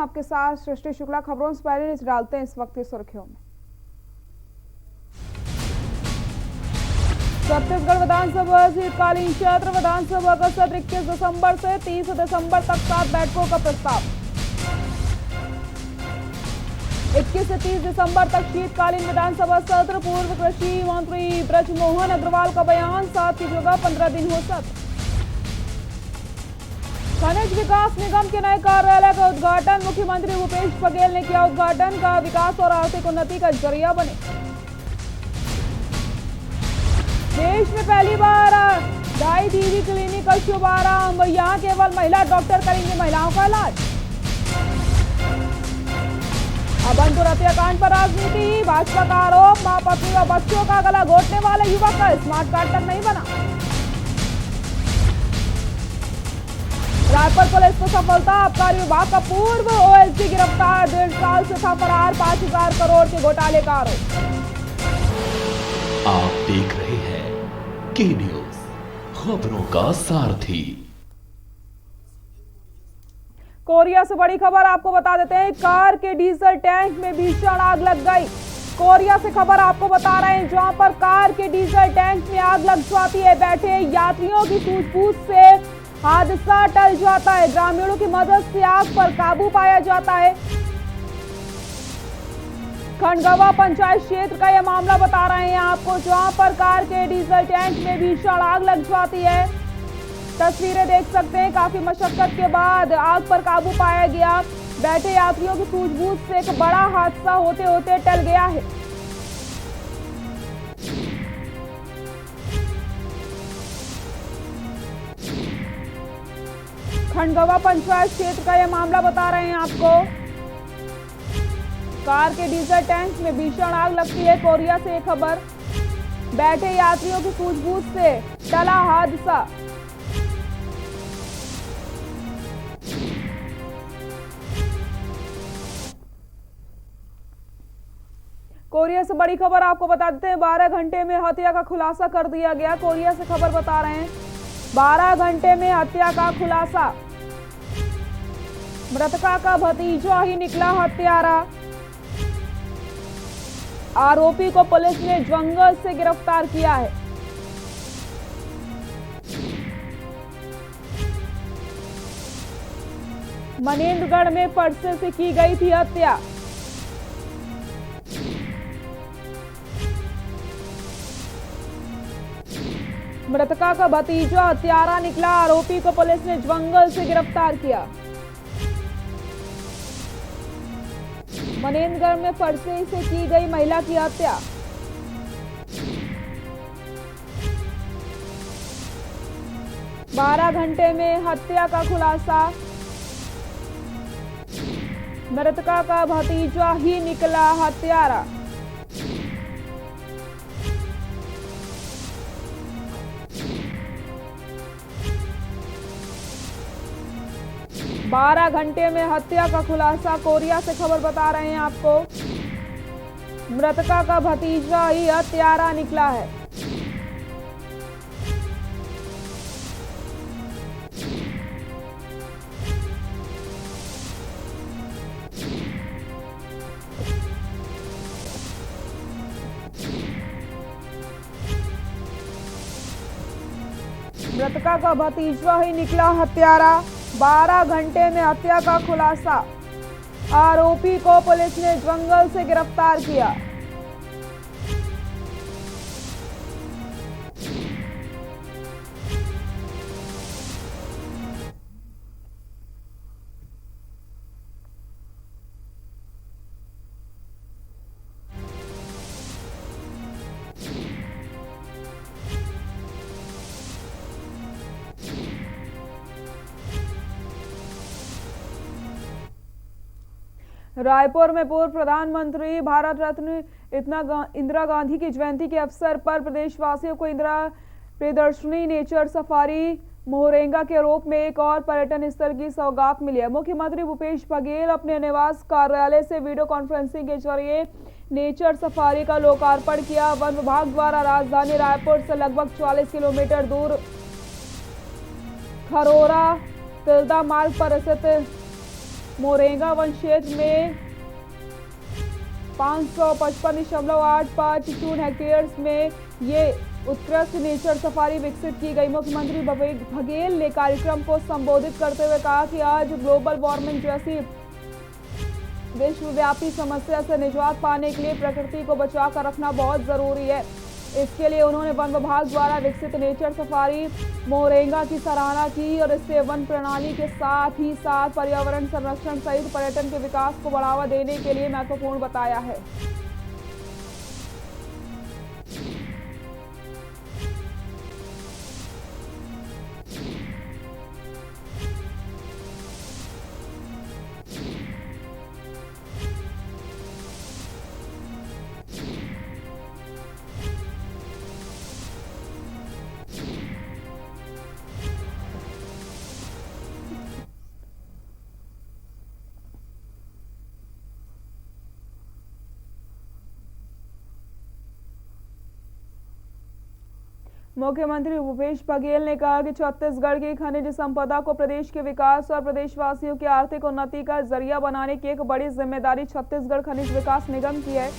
आपके साथ सृष्टि शुक्ला। खबरों से पहले नजर डालते हैं इस वक्त की सुर्खियों में। छत्तीसगढ़ विधानसभा शीतकालीन सत्र। विधानसभा का सत्र 21 दिसंबर से 30 दिसंबर तक 7 बैठकों का प्रस्ताव। 21 से 30 दिसंबर तक शीतकालीन विधानसभा सत्र। पूर्व कृषि मंत्री ब्रजमोहन अग्रवाल का बयान, 7 की जगह 15 दिन हो सत्र। खनिज विकास निगम के नए कार्यालय का उद्घाटन। मुख्यमंत्री भूपेश बघेल ने किया उद्घाटन। का विकास और आर्थिक उन्नति का जरिया बने। देश में पहली बार दाई दीदी क्लिनिक का शुभारंभ। यहां केवल महिला डॉक्टर करेंगे महिलाओं का इलाज। अभनपुर हत्याकांड पर राजनीति। भाजपा का आरोप, मां पत्नी व बच्चों का गला घोटने वाले युवक का स्मार्ट कार्ड तक नहीं बना। रायपुर पुलिस को सफलता। आबकारी विभाग का पूर्व ओएसडी गिरफ्तार। 1.5 साल से था फरार। 5,000 करोड़ के घोटाले का आरोप। आप देख रहे हैं के न्यूज, खबरों का सारथी। कोरिया से बड़ी खबर आपको बता देते हैं। कार के डीजल टैंक में भीषण आग लग गई। कोरिया से खबर आपको बता रहे हैं, जहां पर कार के डीजल टैंक में आग लग जाती है। बैठे यात्रियों की सूझबूझ से हादसा टल जाता है। ग्रामीणों की मदद से आग पर काबू पाया जाता है। खंडगवा पंचायत क्षेत्र का यह मामला बता रहे हैं आपको, जहां पर कार के डीजल टैंक में भीषण आग लग जाती है। तस्वीरें देख सकते हैं। काफी मशक्कत के बाद आग पर काबू पाया गया। बैठे यात्रियों की सूझबूझ से एक बड़ा हादसा होते होते टल गया है। खंडगवा पंचायत क्षेत्र का यह मामला बता रहे हैं आपको। कार के डीजल टैंक में भीषण आग लगती है। कोरिया से एक खबर। बैठे यात्रियों की सूझबूझ से टला हादसा। कोरिया से बड़ी खबर आपको बता देते हैं। 12 घंटे में हत्या का खुलासा कर दिया गया। कोरिया से खबर बता रहे हैं, 12 घंटे में हत्या का खुलासा। मृतका का भतीजा ही निकला हत्यारा। आरोपी को पुलिस ने जंगल से गिरफ्तार किया है। मनेन्द्रगढ़ में फरसे से की गई थी हत्या। मृतका का भतीजा हत्यारा निकला। आरोपी को पुलिस ने जंगल से गिरफ्तार किया। मनेन्द्रगढ़ में फरसे से की गई महिला की हत्या। बारह घंटे में हत्या का खुलासा। मृतका का भतीजा ही निकला हत्यारा। बारह घंटे में हत्या का खुलासा। कोरिया से खबर बता रहे हैं आपको, मृतका का भतीजा ही हत्यारा निकला है। मृतका का भतीजा ही निकला हत्यारा। 12 घंटे में हत्या का खुलासा। आरोपी को पुलिस ने जंगल से गिरफ्तार किया। रायपुर में पूर्व प्रधानमंत्री भारत रत्न इंदिरा गांधी की जयंती के अवसर पर प्रदेशवासियों को इंदिरा प्रियदर्शनी नेचर सफारी मोहरेंगा के रूप में एक और पर्यटन स्थल की सौगात मिली है। मुख्यमंत्री भूपेश बघेल अपने निवास कार्यालय से वीडियो कॉन्फ्रेंसिंग के जरिए नेचर सफारी का लोकार्पण किया। वन विभाग द्वारा राजधानी रायपुर से लगभग 40 किलोमीटर दूर खरोरा तिल्दा मार्ग पर स्थित मोरेगा वन क्षेत्र में 555.85 चून हेक्टेयर्स में ये उत्कृष्ट नेचर सफारी विकसित की गई। मुख्यमंत्री बघेल ने कार्यक्रम को संबोधित करते हुए कहा कि आज ग्लोबल वार्मिंग जैसी विश्वव्यापी समस्या से निजात पाने के लिए प्रकृति को बचा कर रखना बहुत जरूरी है। इसके लिए उन्होंने वन विभाग द्वारा विकसित नेचर सफारी मोरेगा की सराहना की और इससे वन प्रणाली के साथ ही साथ पर्यावरण संरक्षण सहित पर्यटन के विकास को बढ़ावा देने के लिए महत्वपूर्ण बताया है। मुख्यमंत्री भूपेश बघेल ने कहा कि छत्तीसगढ़ की खनिज संपदा को प्रदेश के विकास और प्रदेशवासियों की आर्थिक उन्नति का जरिया बनाने की एक बड़ी जिम्मेदारी छत्तीसगढ़ खनिज विकास निगम की है।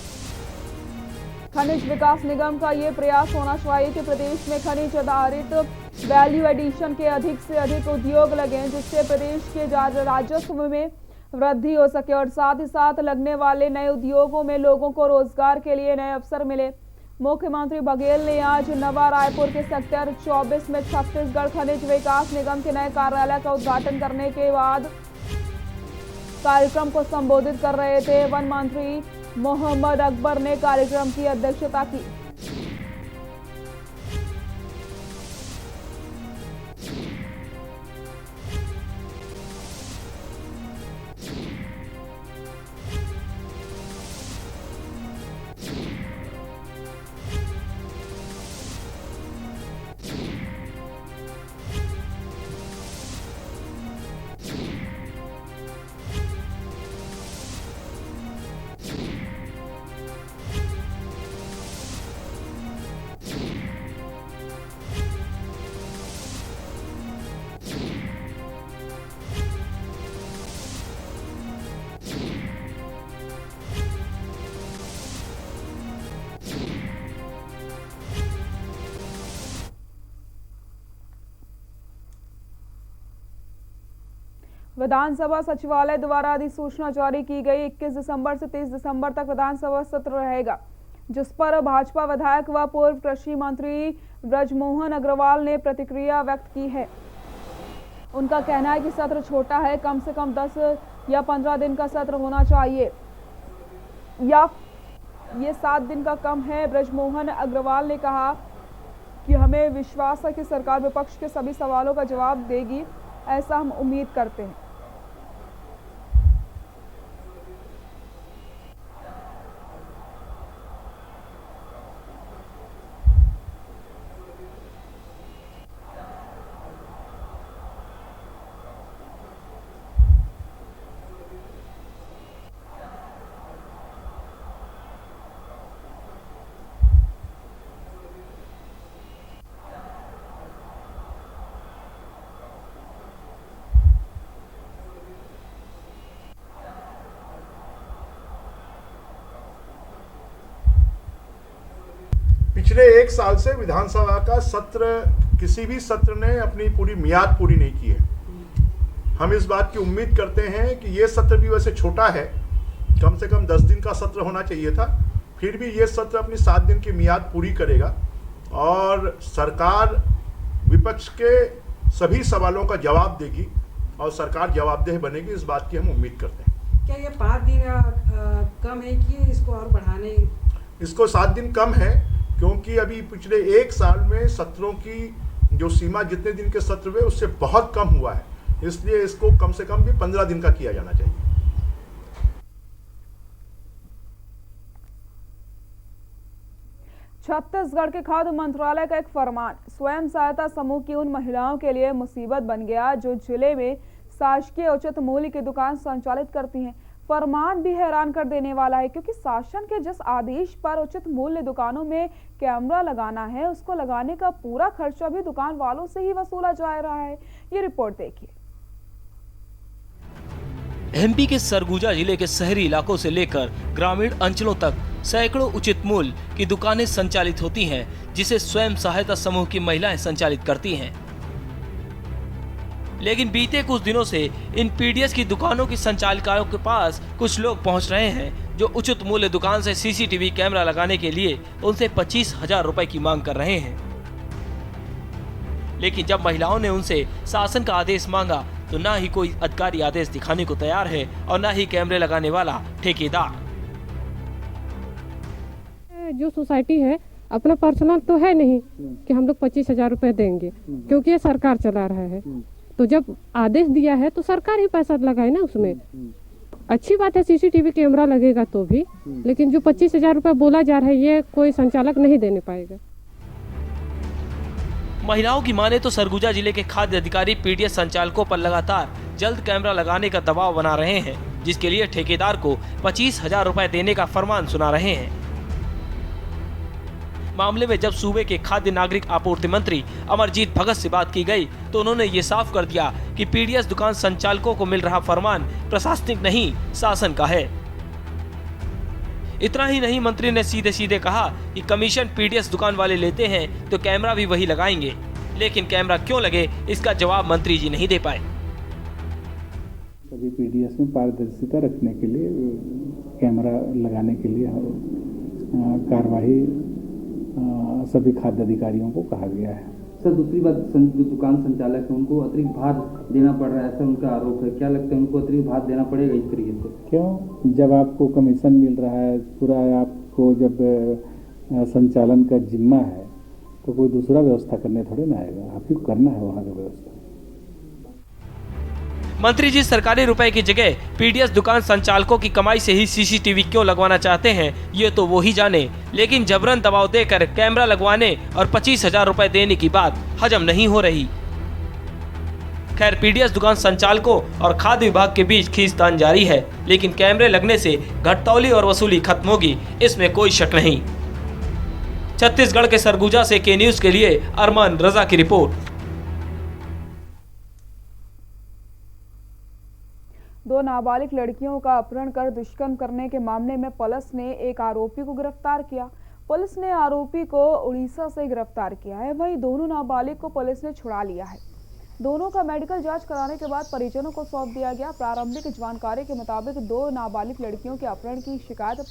खनिज विकास निगम का ये प्रयास होना चाहिए कि प्रदेश में खनिज आधारित वैल्यू एडिशन के अधिक से अधिक उद्योग लगें, जिससे प्रदेश के राजस्व में वृद्धि हो सके और साथ ही साथ लगने वाले नए उद्योगों में लोगों को रोजगार के लिए नए अवसर मिले। मुख्यमंत्री बघेल ने आज नवा रायपुर के सेक्टर 24 में छत्तीसगढ़ खनिज विकास निगम के नए कार्यालय का उद्घाटन करने के बाद कार्यक्रम को संबोधित कर रहे थे। वन मंत्री मोहम्मद अकबर ने कार्यक्रम की अध्यक्षता की। विधानसभा सचिवालय द्वारा अधिसूचना जारी की गई। 21 दिसंबर से 30 दिसंबर तक विधानसभा सत्र रहेगा, जिस पर भाजपा विधायक व पूर्व कृषि मंत्री ब्रजमोहन अग्रवाल ने प्रतिक्रिया व्यक्त की है। उनका कहना है कि सत्र छोटा है, कम से कम 10 या 15 दिन का सत्र होना चाहिए या ये 7 दिन का कम है। ब्रजमोहन अग्रवाल ने कहा कि हमें विश्वास है कि सरकार विपक्ष के सभी सवालों का जवाब देगी, ऐसा हम उम्मीद करते हैं। पिछले 1 साल से विधानसभा का सत्र, किसी भी सत्र ने अपनी पूरी मियाद पूरी नहीं की है। हम इस बात की उम्मीद करते हैं कि ये सत्र भी वैसे छोटा है, कम से कम 10 दिन का सत्र होना चाहिए था, फिर भी ये सत्र अपनी 7 दिन की मियाद पूरी करेगा और सरकार विपक्ष के सभी सवालों का जवाब देगी और सरकार जवाबदेह बनेगी, इस बात की हम उम्मीद करते हैं। क्या ये 5 दिन कम है कि इसको और बढ़ाने? इसको 7 दिन कम है, क्योंकि अभी पिछले 1 साल में सत्रों की जो सीमा जितने दिन के सत्र हुए उससे बहुत कम हुआ है, इसलिए इसको कम से कम भी 15 दिन का किया जाना चाहिए। छत्तीसगढ़ के खाद्य मंत्रालय का एक फरमान स्वयं सहायता समूह की उन महिलाओं के लिए मुसीबत बन गया जो जिले में शासकीय उचित मूल्य की दुकान संचालित करती हैं। फरमान भी हैरान कर देने वाला है, क्योंकि शासन के जिस आदेश पर उचित मूल्य दुकानों में कैमरा लगाना है, उसको लगाने का पूरा खर्चा भी दुकान वालों से ही वसूला जा रहा है। ये रिपोर्ट देखिए। एमपी के सरगुजा जिले के शहरी इलाकों से लेकर ग्रामीण अंचलों तक सैकड़ों उचित मूल्य की दुकानें संचालित होती हैं, जिसे स्वयं सहायता समूह की महिलाएं संचालित करती हैं। लेकिन बीते कुछ दिनों से इन पीडीएस की दुकानों की संचालिकाओं के पास कुछ लोग पहुंच रहे हैं, जो उचित मूल्य दुकान से सीसीटीवी कैमरा लगाने के लिए उनसे 25,000 रुपए की मांग कर रहे हैं। लेकिन जब महिलाओं ने उनसे शासन का आदेश मांगा तो ना ही कोई अधिकारी आदेश दिखाने को तैयार है और ना ही कैमरे लगाने वाला ठेकेदार। जो सोसाइटी है अपना पर्सनल तो है नहीं कि हम लोग 25,000 रुपए देंगे, क्योंकि ये सरकार चला रहा है। तो जब आदेश दिया है तो सरकार ही पैसा लगाए ना उसमें। अच्छी बात है सीसीटीवी कैमरा लगेगा तो भी, लेकिन जो 25,000 रुपए बोला जा रहा है ये कोई संचालक नहीं देने पाएगा। महिलाओं की माने तो सरगुजा जिले के खाद्य अधिकारी पीडीएस संचालकों पर लगातार जल्द कैमरा लगाने का दबाव बना रहे हैं, जिसके लिए ठेकेदार को 25,000 रुपए देने का फरमान सुना रहे हैं। मामले में जब सूबे के खाद्य नागरिक आपूर्ति मंत्री अमरजीत भगत से बात की गई तो उन्होंने ये साफ कर दिया कि पीडीएस दुकान संचालकों को मिल रहा फरमान प्रशासनिक नहीं, शासन का है। इतना ही नहीं, मंत्री ने सीधे सीधे कहा कि कमीशन पीडीएस दुकान वाले लेते हैं तो कैमरा भी वही लगाएंगे, लेकिन कैमरा क्यों लगे इसका जवाब मंत्री जी नहीं दे पाए। सभी पीडीएस में पारदर्शिता रखने के लिए कैमरा लगाने के लिए कार्यवाही सभी खाद्य अधिकारियों को कहा गया है। सर दूसरी बात, जो दुकान संचालक है उनको अतिरिक्त भार देना पड़ रहा है, ऐसा उनका आरोप है। क्या लगता है उनको अतिरिक्त भार देना पड़ेगा इस तरीके से? क्यों? जब आपको कमीशन मिल रहा है, पूरा आपको जब संचालन का जिम्मा है तो कोई दूसरा व्यवस्था करने थोड़े ना आएगा, आप ही को करना है वहाँ का व्यवस्था। मंत्री जी सरकारी रुपए की जगह पीडीएस दुकान संचालकों की कमाई से ही सीसीटीवी क्यों लगवाना चाहते हैं ये तो वो ही जाने, लेकिन जबरन दबाव देकर कैमरा लगवाने और 25,000 रुपए देने की बात हजम नहीं हो रही। खैर, पीडीएस दुकान संचालकों और खाद्य विभाग के बीच खींचतान जारी है, लेकिन कैमरे लगने से घटतौली और वसूली खत्म होगी, इसमें कोई शक नहीं। छत्तीसगढ़ के सरगुजा से के न्यूज के लिए अरमान रजा की रिपोर्ट। 2 नाबालिग लड़कियों का अपहरण कर दुष्कर्म करने के मामले में पुलिस ने एक आरोपी को गिरफ्तार किया। पुलिस ने आरोपी को उड़ीसा से गिरफ्तार किया है। वहीं दोनों नाबालिग को पुलिस ने छुड़ा लिया है। दोनों का मेडिकल जांच कराने के बाद परिजनों को सौंप दिया गया। प्रारंभिक जानकारी के मुताबिक 2 नाबालिग लड़कियों के अपहरण की शिकायत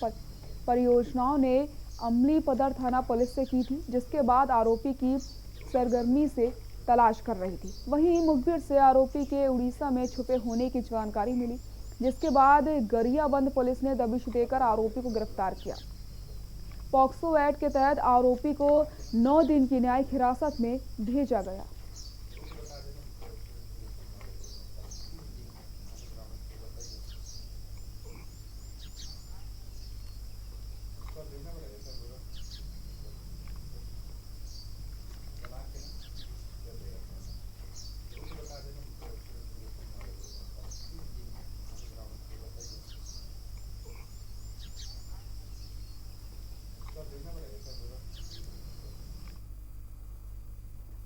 परियोजनाओं ने अमली पदर थाना पुलिस से की थी, जिसके बाद आरोपी की सरगर्मी से तलाश कर रही थी। वहीं मुखबिर से आरोपी के उड़ीसा में छुपे होने की जानकारी मिली, जिसके बाद गरियाबंद पुलिस ने दबिश देकर आरोपी को गिरफ्तार किया। पॉक्सो एक्ट के तहत आरोपी को 9 दिन की न्यायिक हिरासत में भेजा गया।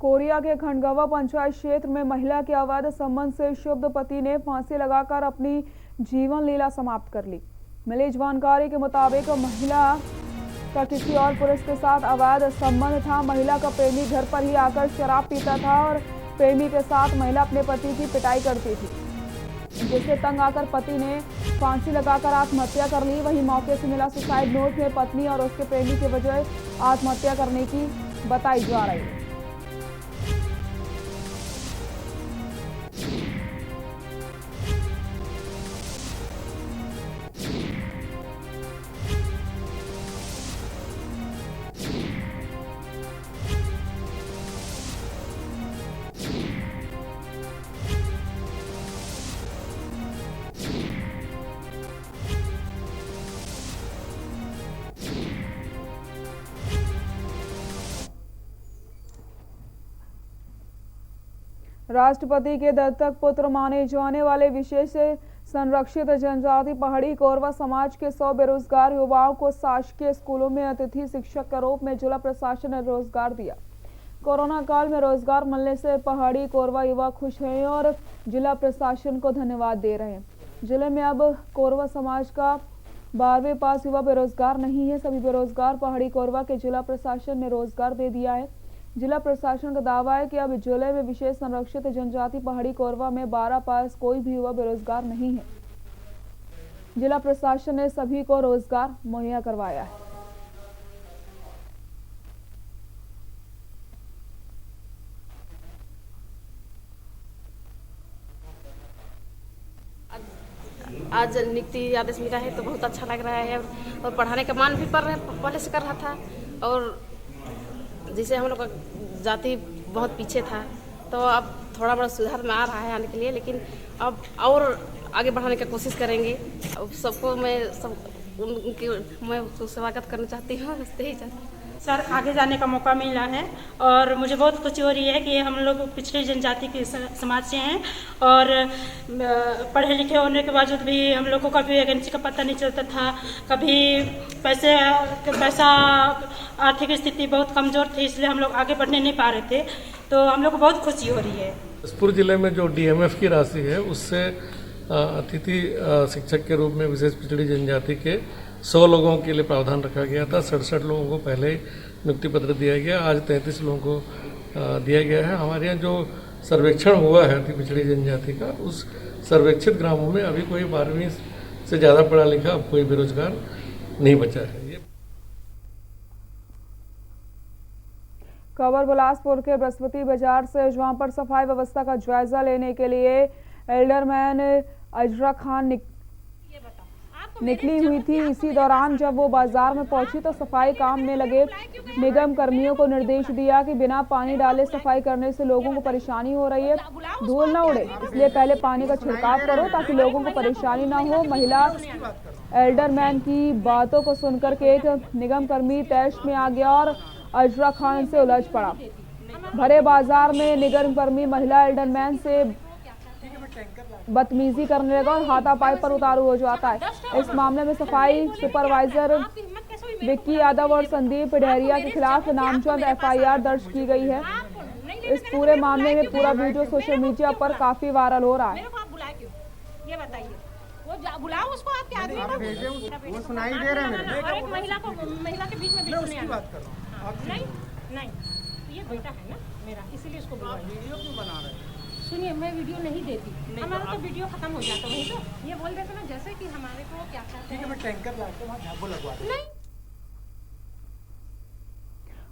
कोरिया के खंडगवा पंचायत क्षेत्र में महिला के अवैध संबंध से क्षुब्ध पति ने फांसी लगाकर अपनी जीवन लीला समाप्त कर ली। मिली जानकारी के मुताबिक महिला का किसी और पुरुष के साथ अवैध संबंध था। महिला का प्रेमी घर पर ही आकर शराब पीता था और प्रेमी के साथ महिला अपने पति की पिटाई करती थी, जिससे तंग आकर पति ने फांसी लगाकर आत्महत्या कर ली। वहीं मौके से मिला सुसाइड नोट में पत्नी और उसके प्रेमी की वजह आत्महत्या करने की बताई जा रही है। राष्ट्रपति के दत्तक पुत्र माने जाने वाले विशेष संरक्षित जनजाति पहाड़ी कोरवा समाज के 100 बेरोजगार युवाओं को शासकीय स्कूलों में अतिथि शिक्षक के रूप में जिला प्रशासन ने रोजगार दिया। कोरोना काल में रोजगार मिलने से पहाड़ी कोरवा युवा खुश हैं और जिला प्रशासन को धन्यवाद दे रहे हैं। जिले में अब कोरवा समाज का 12वें पास युवा बेरोजगार नहीं है। सभी बेरोजगार पहाड़ी कोरवा के जिला प्रशासन ने रोजगार दे दिया है। जिला प्रशासन का दावा है कि अब जिले में विशेष संरक्षित जनजाति पहाड़ी कोरवा में 12 पास कोई भी युवा बेरोजगार नहीं है। जिला प्रशासन ने सभी को रोजगार मुहैया करवाया है। आज नियुक्ति आदेश मिला है तो बहुत अच्छा लग रहा है और पढ़ाने का मन भी पहले से कर रहा था। और जिसे हम लोग का जाति बहुत पीछे था तो अब थोड़ा बड़ा सुधार में आ रहा है आने के लिए, लेकिन अब और आगे बढ़ाने की कोशिश करेंगे। अब सबको मैं उसको स्वागत करना चाहती हूँ। सर आगे जाने का मौका मिला है और मुझे बहुत खुशी हो रही है कि हम लोग पिछड़ी जनजाति के समाज से हैं और पढ़े लिखे होने के बावजूद भी हम लोग को कभी वैकेंसी का पता नहीं चलता था, कभी पैसा आर्थिक स्थिति बहुत कमज़ोर थी, इसलिए हम लोग आगे बढ़ने नहीं पा रहे थे। तो हम लोग को बहुत खुशी हो रही है। जसपुर जिले में जो DMF की राशि है उससे अतिथि शिक्षक के रूप में विशेष पिछड़ी जनजाति के 100 लोगों के लिए प्रावधान रखा गया था। 67 लोगों को पहले नियुक्ति पत्र दिया गया, आज 33 लोगों को दिया गया है। हमारे यहाँ जो सर्वेक्षण हुआ है अति पिछड़ी जनजाति का, उस सर्वेक्षित ग्रामों में अभी कोई 12वीं से ज़्यादा पढ़ा लिखा अब कोई बेरोजगार नहीं बचा है। खबर बिलासपुर के बृहस्पति बाजार से, जहां पर सफाई व्यवस्था का जायजा लेने के लिए एल्डरमैन अजरा खान निकली हुई थी। इसी दौरान जब वो बाजार में पहुंची तो सफाई काम में लगे निगम कर्मियों को निर्देश दिया कि बिना पानी डाले सफाई करने से लोगों को परेशानी हो रही है, धूल न उड़े, इसलिए पहले पानी का छिड़काव करो ताकि लोगों को परेशानी ना हो। महिला एल्डरमैन की बातों को सुनकर के एक निगम कर्मी तैश में आ गया और अजरा खान से उलझ पड़ा। भरे बाजार में निगम कर्मी महिला एल्डरमैन से बदतमीजी करने लगा और हाथापाई पर उतारू हो जाता है। इस मामले में सफाई सुपरवाइजर विक्की यादव और संदीप डहरिया के खिलाफ नामजद FIR दर्ज की गई है। इस पूरे मामले में पूरा वीडियो सोशल मीडिया पर काफी वायरल हो रहा है। ये बताइए, वो बुलाओ उसको, आपके आदमी को वो सुनाई दे रहा है। और एक महिला के बीच में नहीं, ये बेटा है ना मेरा, इसीलिए इसको बुलाओ। वीडियो क्यों बना रहे हैं? सुनिए, मैं वीडियो नहीं देती, हमारा तो वीडियो खत्म हो जाता वही तो। ये बोल देते ना जैसे कि हमारे को क्या कहते हैं। मैं टैंकर लाके वहाँ झाबो लगवा दूं। नहीं।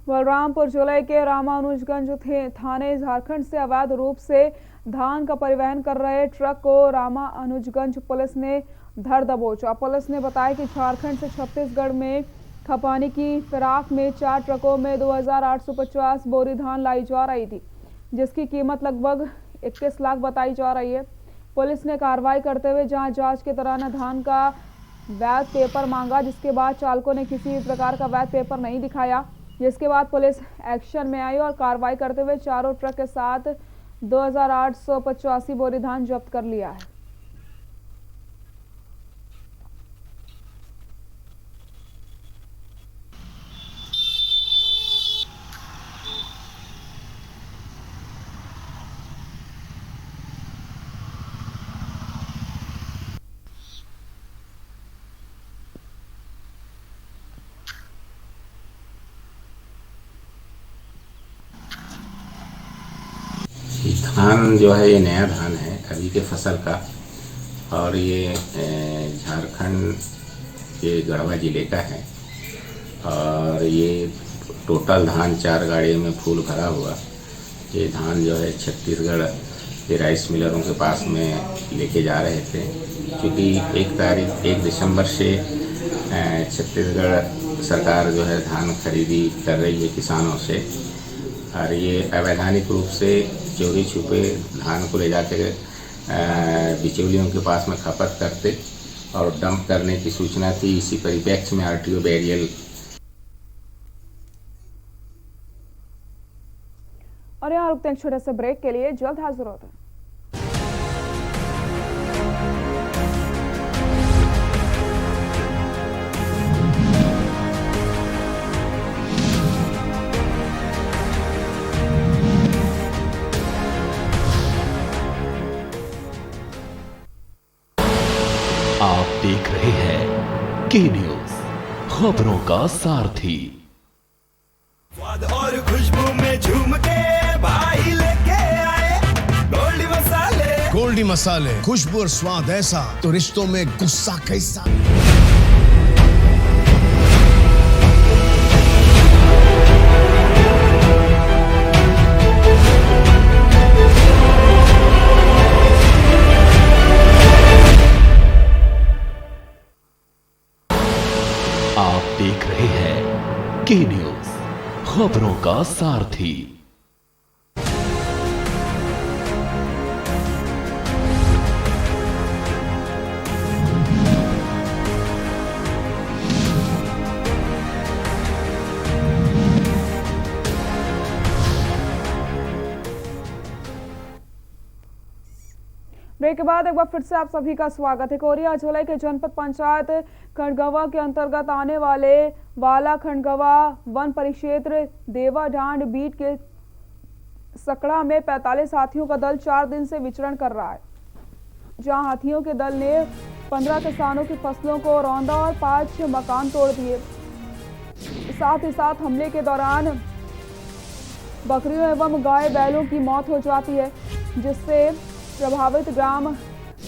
बलरामपुर जिले के रामानुजगंज थाने झारखंड से अवैध रूप से धान का परिवहन कर रहे ट्रक को रामानुजगंज पुलिस ने धर दबोचा। पुलिस ने बताया कि झारखंड से छत्तीसगढ़ में खपाने की फिराक में 4 ट्रकों में 2850 बोरी धान लाई जा रही थी, जिसकी कीमत लगभग 21 लाख बताई जा रही है। पुलिस ने कार्रवाई करते हुए जहां जांच के दौरान धान का वैध पेपर मांगा, जिसके बाद चालकों ने किसी प्रकार का वैध पेपर नहीं दिखाया, जिसके बाद पुलिस एक्शन में आई और कार्रवाई करते हुए चारों ट्रक के साथ 2885 बोरी धान जब्त कर लिया है। धान जो है ये नया धान है अभी के फसल का, और ये झारखंड के गढ़वा जिले का है। और ये टोटल धान 4 गाड़ियों में फूल भरा हुआ ये धान जो है छत्तीसगढ़ के राइस मिलरों के पास में लेके जा रहे थे, क्योंकि 1 दिसंबर से छत्तीसगढ़ सरकार जो है धान खरीदी कर रही है किसानों से, और ये अवैधानिक रूप से चोरी छुपे धान को ले जाकर बिचौलियों के पास में खपत करते और डंप करने की सूचना थी। इसी परिप्रेक्ष्य में RTO बैरियल। और यहाँ रुकते हैं छोटे से ब्रेक के लिए, जल्द हाजिर होते हैं। आप देख रहे हैं के न्यूज, खबरों का सारथी। स्वाद और खुशबू में झूम के भाई लेके आए गोल्डी मसाले। गोल्डी मसाले, खुशबू और स्वाद ऐसा तो रिश्तों में गुस्सा कैसा। आप देख रहे हैं के न्यूज, खबरों का सारथी। ब्रेक के बाद एक बार फिर से आप सभी का स्वागत है। कोरिया जिले के जनपद पंचायत खंडगवा के अंतर्गत आने वाले बाला खंडगवा वन परिक्षेत्र देवाडांड बीट के सकड़ा में 45 हाथियों का दल 4 दिन से विचरण कर रहा है, जहां हाथियों के दल ने 15 किसानों की फसलों को रौंदा और 5 मकान तोड़ दिए। साथ ही साथ हमले के दौरान बकरियों एवं गाय बैलों की मौत हो जाती है, जिससे प्रभावित ग्राम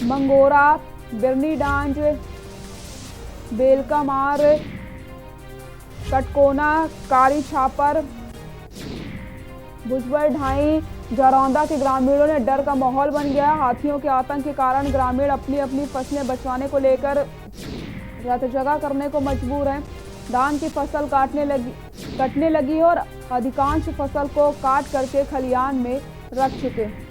मंगोरा, बिरनी डांज, बेलकामार, कटकोना, कारी छापर, भुजबल ढाई, जरौंदा के ग्रामीणों ने डर का माहौल बन गया। हाथियों के आतंक के कारण ग्रामीण अपनी अपनी फसलें बचाने को लेकर रत जगह करने को मजबूर हैं। धान की फसल कटने लगी और अधिकांश फसल को काट करके खलिहान में रख चुके हैं।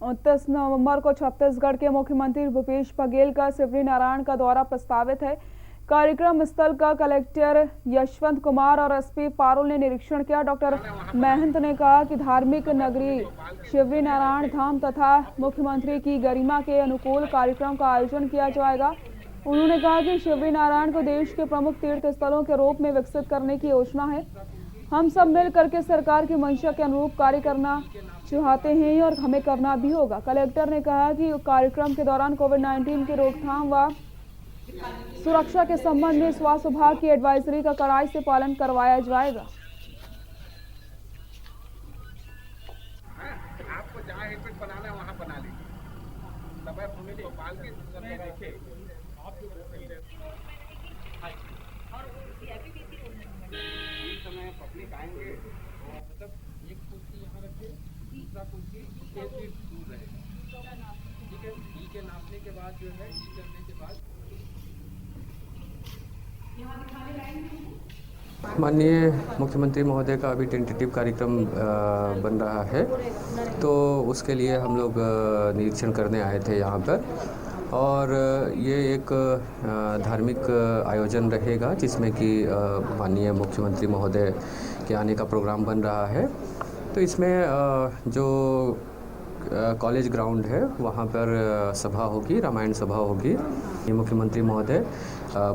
उनतीस नवंबर को छत्तीसगढ़ के मुख्यमंत्री भूपेश बघेल का शिवरी नारायण का दौरा प्रस्तावित है। कार्यक्रम स्थल का कलेक्टर यशवंत कुमार और एसपी पारुल ने निरीक्षण किया। डॉक्टर महंत ने कहा कि धार्मिक नगरी शिवरी नारायण धाम तथा मुख्यमंत्री की गरिमा के अनुकूल कार्यक्रम का आयोजन किया जाएगा। उन्होंने कहा कि शिवरी नारायण को देश के प्रमुख तीर्थ स्थलों के रूप में विकसित करने की योजना है। हम सब मिल करके सरकार की मंशा के अनुरूप कार्य करना चाहते हैं और हमें करना भी होगा। कलेक्टर ने कहा कि कार्यक्रम के दौरान कोविड-19 की रोकथाम व सुरक्षा के संबंध में स्वास्थ्य विभाग की एडवाइजरी का कड़ाई से पालन करवाया जाएगा। आपको जहाँ हेडसेट बनाना है वहाँ बना लीजिए। समय फैमिली पाल के सब रखे। इस समय पब्लिक आएंगे मतलब एक कुर्सी यहाँ रखे, दूसरा कुर्सी दूर रहेगा। ठीक है, ई के नापने के बाद जो है ई करने के बाद माननीय मुख्यमंत्री महोदय का अभी टेंटेटिव कार्यक्रम बन रहा है, तो उसके लिए हम लोग निरीक्षण करने आए थे यहाँ पर। और ये एक धार्मिक आयोजन रहेगा जिसमें कि माननीय मुख्यमंत्री महोदय के आने का प्रोग्राम बन रहा है। तो इसमें जो कॉलेज ग्राउंड है वहाँ पर सभा होगी, रामायण सभा होगी। ये मुख्यमंत्री महोदय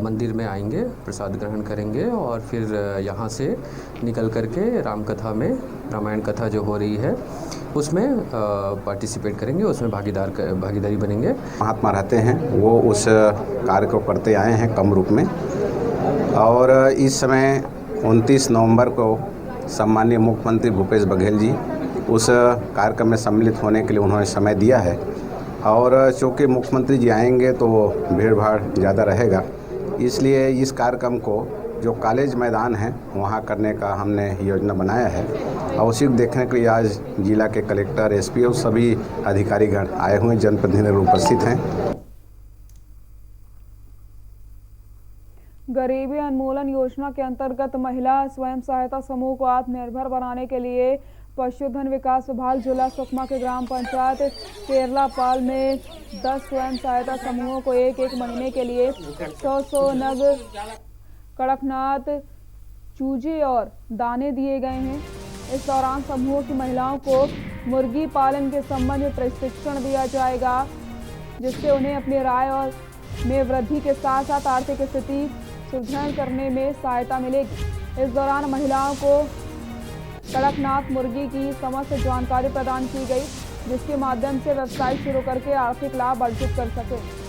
मंदिर में आएंगे, प्रसाद ग्रहण करेंगे और फिर यहाँ से निकल करके रामकथा में, रामायण कथा जो हो रही है उसमें पार्टिसिपेट करेंगे, उसमें भागीदारी बनेंगे। महात्मा रहते हैं, वो उस कार्य को करते आए हैं कम रूप में। और इस समय 29 नवंबर को सम्माननीय मुख्यमंत्री भूपेश बघेल जी उस कार्यक्रम में सम्मिलित होने के लिए उन्होंने समय दिया है। और चूँकि मुख्यमंत्री जी आएंगे तो भीड़ भाड़ ज़्यादा रहेगा, इसलिए इस कार्यक्रम को जो कॉलेज मैदान है वहाँ करने का हमने योजना बनाया है। और उसी को देखने के लिए आज जिला के कलेक्टर, एसपी और सभी अधिकारीगण आए हुए जनप्रतिनिधि उपस्थित हैं। गरीबी उन्मूलन योजना के अंतर्गत महिला स्वयं सहायता समूह को आत्मनिर्भर बनाने के लिए पशुधन विकास विभाग जिला सुकमा के ग्राम पंचायत केरलापाल में 10 स्वयं सहायता समूहों को एक महीने के लिए 100 नग कड़कनाथ चूजे और दाने दिए गए हैं। इस दौरान समूह की महिलाओं को मुर्गी पालन के संबंध में प्रशिक्षण दिया जाएगा। जिससे उन्हें अपनी आय और में वृद्धि के साथ साथ आर्थिक स्थिति सुदृढ़ करने में सहायता मिलेगी। इस दौरान महिलाओं को कड़कनाथ मुर्गी की समस्त जानकारी प्रदान की गई, जिसके माध्यम से व्यवसाय शुरू करके आर्थिक लाभ अर्जित कर सके।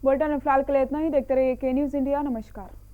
बुलेटिन में फिलहाल के लिए इतना ही। देखते रहिए के न्यूज़ इंडिया। नमस्कार।